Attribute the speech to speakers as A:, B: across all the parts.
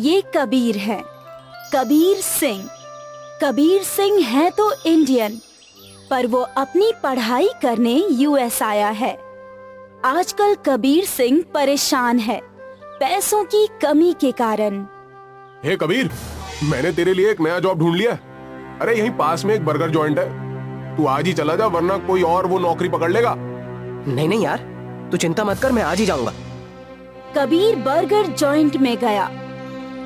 A: ये कबीर है, कबीर सिंह। कबीर सिंह है तो इंडियन, पर वो अपनी पढ़ाई करने यूएस आया है। आजकल कबीर सिंह परेशान है पैसों की कमी के कारण।
B: हे कबीर, मैंने तेरे लिए एक नया जॉब ढूंढ लिया। अरे यहीं पास में एक बर्गर जॉइंट है, तू आज ही चला जा, वरना कोई और वो नौकरी पकड़ लेगा।
C: नहीं नहीं यार, तू चिंता मत कर, मैं आज ही जाऊंगा।
A: कबीर बर्गर जॉइंट में गया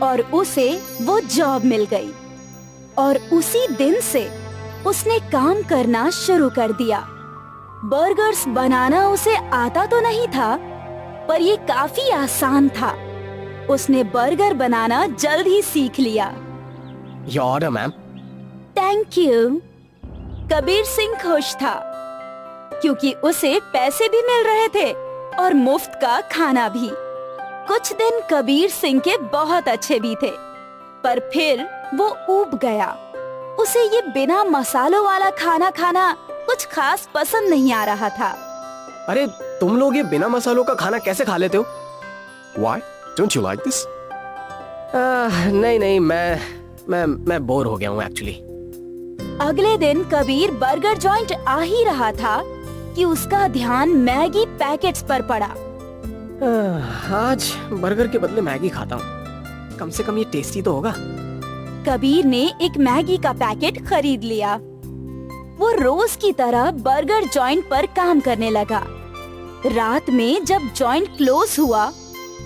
A: और उसे वो जॉब मिल गई और उसी दिन से उसने काम करना शुरू कर दिया। बर्गर्स बनाना उसे आता तो नहीं था, पर ये काफी आसान था। उसने बर्गर बनाना जल्द ही सीख लिया।
C: Your order ma'am.
A: Thank you. Kabir Singh खुश था क्योंकि उसे पैसे भी मिल रहे थे और मुफ्त का खाना भी। कुछ दिन कबीर सिंह के बहुत अच्छे भी थे, पर फिर वो ऊब गया। उसे ये बिना मसालों वाला खाना खाना कुछ खास पसंद नहीं आ रहा था।
C: अरे तुम लोग ये बिना मसालों का खाना कैसे खा लेते हो?
B: Why? Don't you like this?
C: नहीं नहीं, मैं बोर हो गया हूँ एक्चुअली।
A: अगले दिन कबीर बर्गर जॉइंट आ ही रहा था कि उसका ध्यान मैगी पैकेट्स पर पड़ा।
C: आज बर्गर के बदले मैगी खाता हूँ, कम से कम ये टेस्टी तो होगा।
A: कबीर ने एक मैगी का पैकेट खरीद लिया। वो रोज की तरह बर्गर जॉइंट पर काम करने लगा। रात में जब जॉइंट क्लोज हुआ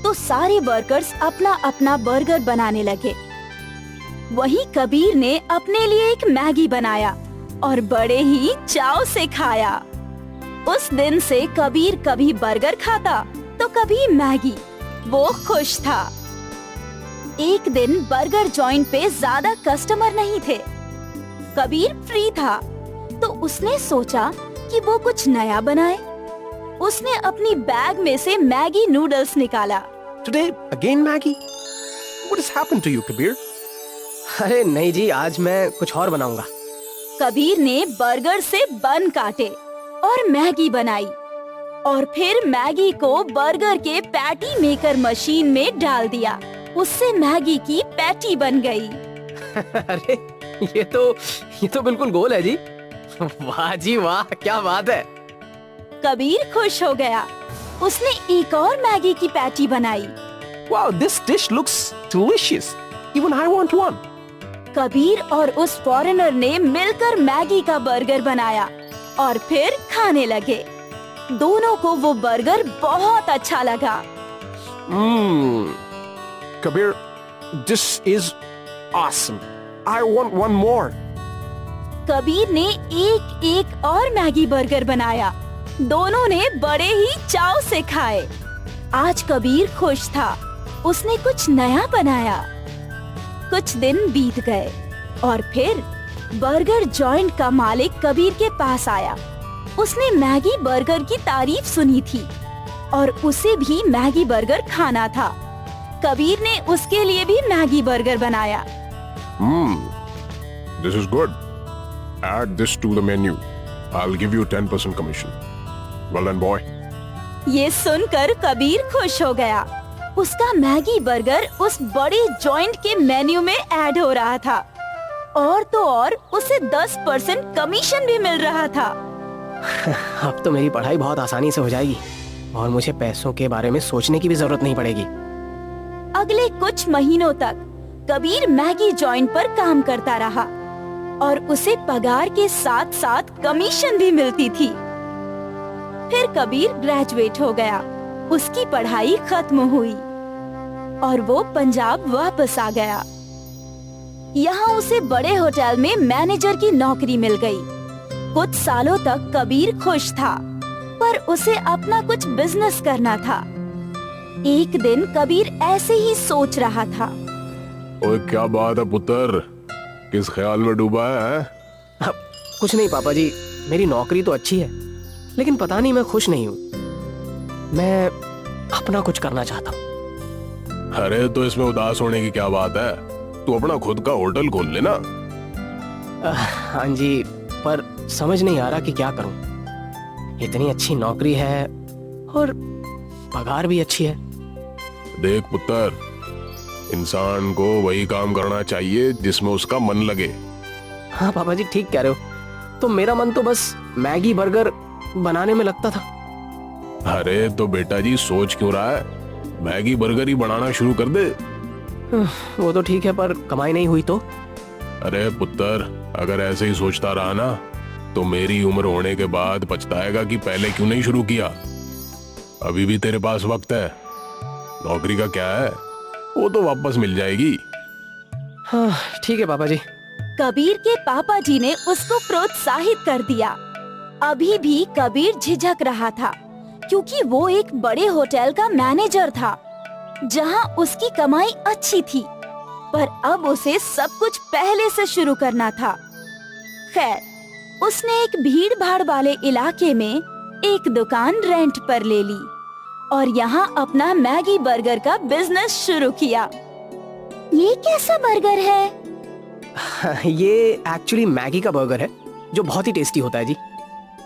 A: तो सारे वर्कर्स अपना अपना बर्गर बनाने लगे। वहीं कबीर ने अपने लिए एक मैगी बनाया और बड़े ही चाव से खाया। उस दिन से कबीर कभी बर्गर खाता तो कभी मैगी। वो खुश था। एक दिन बर्गर जॉइंट पे ज्यादा कस्टमर नहीं थे। कबीर फ्री था तो उसने सोचा कि वो कुछ नया बनाए। उसने अपनी बैग में से मैगी नूडल्स निकाला।
B: Today again Maggie? What has happened to you, Kabir?
C: अरे नहीं जी, आज मैं कुछ और बनाऊंगा।
A: कबीर ने बर्गर से बन काटे और मैगी बनाई और फिर मैगी को बर्गर के पैटी मेकर मशीन में डाल दिया। उससे मैगी की पैटी बन गई।
C: अरे ये तो बिल्कुल गोल है जी। वाह जी वाह, क्या बात है।
A: कबीर खुश हो गया। उसने एक और मैगी की पैटी बनाई।
B: Wow, this dish looks delicious. Even I want one.
A: Kabir और उस फॉरेनर ने मिलकर मैगी का बर्गर बनाया और फिर खाने लगे। दोनों को वो बर्गर बहुत अच्छा लगा।
B: Kabir, this is awesome. I want one more.
A: Kabir ने एक एक और मैगी बर्गर बनाया। दोनों ने बड़े ही चाव से खाए। आज कबीर खुश था। उसने कुछ नया बनाया। कुछ दिन बीत गए और फिर बर्गर जॉइंट का मालिक कबीर के पास आया। उसने मैगी बर्गर की तारीफ सुनी थी और उसे भी मैगी बर्गर खाना था। कबीर ने उसके लिए भी मैगी बर्गर बनाया।
B: This is good. Add this to the menu. I'll give you 10% commission. Well done, boy.
A: ये सुनकर कबीर खुश हो गया। उसका मैगी बर्गर उस बड़े जॉइंट के मेन्यू में ऐड हो रहा था और तो और उसे 10% कमीशन भी मिल रहा था।
C: अब तो मेरी पढ़ाई बहुत आसानी से हो जाएगी और मुझे पैसों के बारे में सोचने की भी जरूरत नहीं पड़ेगी।
A: अगले कुछ महीनों तक कबीर मैगी जॉइंट पर काम करता रहा और उसे पगार के साथ साथ कमीशन भी मिलती थी। फिर कबीर ग्रेजुएट हो गया। उसकी पढ़ाई खत्म हुई और वो पंजाब वापस आ गया। यहाँ उसे बड़े होटल में मैनेजर की नौकरी मिल गई। कुछ सालों तक कबीर खुश था, पर उसे अपना कुछ बिजनेस करना था। एक दिन कबीर ऐसे ही सोच रहा था।
B: ओए क्या बात है पुत्र, किस ख्याल में डूबा है?
C: कुछ नहीं पापा जी, मेरी नौकरी तो अच्छी है लेकिन पता नहीं मैं खुश नहीं हूँ। मैं अपना कुछ करना चाहता हूँ।
B: अरे तो इसमें उदास होने की क्या बात है? तू अपना खुद का होटल खोल लेना।
C: हाँ जी, पर समझ नहीं आ रहा कि क्या करूँ। इतनी अच्छी नौकरी है और पगार भी अच्छी है।
B: देख पुत्र, इंसान को वही काम करना चाहिए जिसमें उसका मन लगे।
C: हाँ पापा जी ठीक कह रहे हो। तो मेरा मन तो बस मैगी बर्गर बनाने में लगता था।
B: अरे तो बेटा जी सोच क्यों रहा है, मैगी बर्गर ही बनाना शुरू कर दे।
C: वो तो ठीक है, पर कमाई नहीं हुई तो?
B: अरे पुत्र, अगर ऐसे ही सोचता रहा ना तो मेरी उम्र होने के बाद पछताएगा कि पहले क्यों नहीं शुरू किया। अभी भी तेरे पास वक्त है। नौकरी का क्या है, वो तो वापस मिल जाएगी।
C: हाँ ठीक है पापा जी।
A: कबीर के पापा जी ने उसको प्रोत्साहित कर दिया। अभी भी कबीर झिझक रहा था क्योंकि वो एक बड़े होटल का मैनेजर था जहां उसकी कमाई अच्छी थी, पर अब उसे सब कुछ पहले से शुरू करना था। खैर, उसने एक भीड़ भाड़ वाले इलाके में एक दुकान रेंट पर ले ली और यहाँ अपना मैगी बर्गर का बिजनेस शुरू किया। ये कैसा बर्गर है?
C: ये एक्चुअली मैगी का बर्गर है जो बहुत ही टेस्टी होता है जी।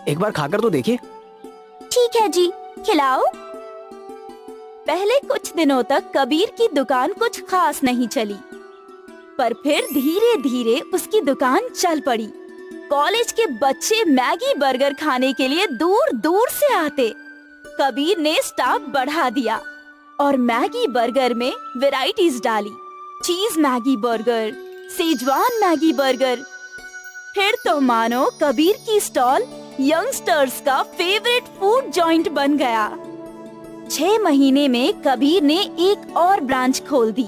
C: एक बार खाकर तो देखिए।
A: ठीक है जी, खिलाओ। पहले कुछ दिनों तक कबीर की दुकान कुछ खास नहीं चली, पर फिर धीरे धीरे उसकी दुकान चल पड़ी। कॉलेज के बच्चे मैगी बर्गर खाने के लिए दूर दूर से आते। कबीर ने स्टाफ बढ़ा दिया और मैगी बर्गर में वैरायटीज डाली। चीज Maggi burger, Schezwan Maggi burger. फिर तो मानो कबीर की स्टॉल यंगस्टर्स का फेवरेट फूड जॉइंट बन गया। 6 महीने में कबीर ने एक और ब्रांच खोल दी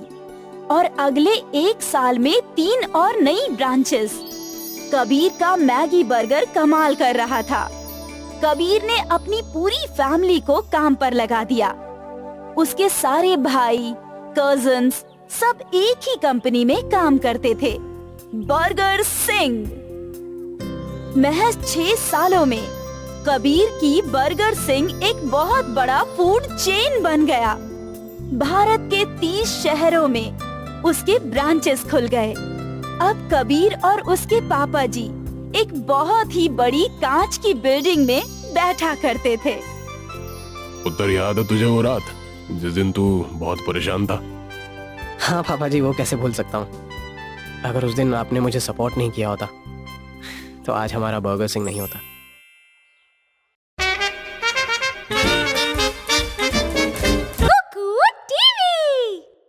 A: और अगले 1 साल में 3 और नई ब्रांचेस। कबीर का मैगी बर्गर कमाल कर रहा था। कबीर ने अपनी पूरी फैमिली को काम पर लगा दिया। उसके सारे भाई, कजिन्स सब एक ही कंपनी में काम करते थे, बर्गर सिंह। महज 6 सालों में कबीर की बर्गर सिंह एक बहुत बड़ा फूड चेन बन गया। भारत के 30 शहरों में उसके ब्रांचेस खुल गए। अब कबीर और उसके पापा जी एक बहुत ही बड़ी कांच की बिल्डिंग में बैठा करते थे।
B: पुत्र, याद है तुझे वो रात जिस दिन तू बहुत परेशान था?
C: हाँ पापा जी, वो कैसे भूल सकता हूँ। अगर उस दिन आपने मुझे सपोर्ट नहीं किया होता तो आज हमारा बर्गर सिंह नहीं होता।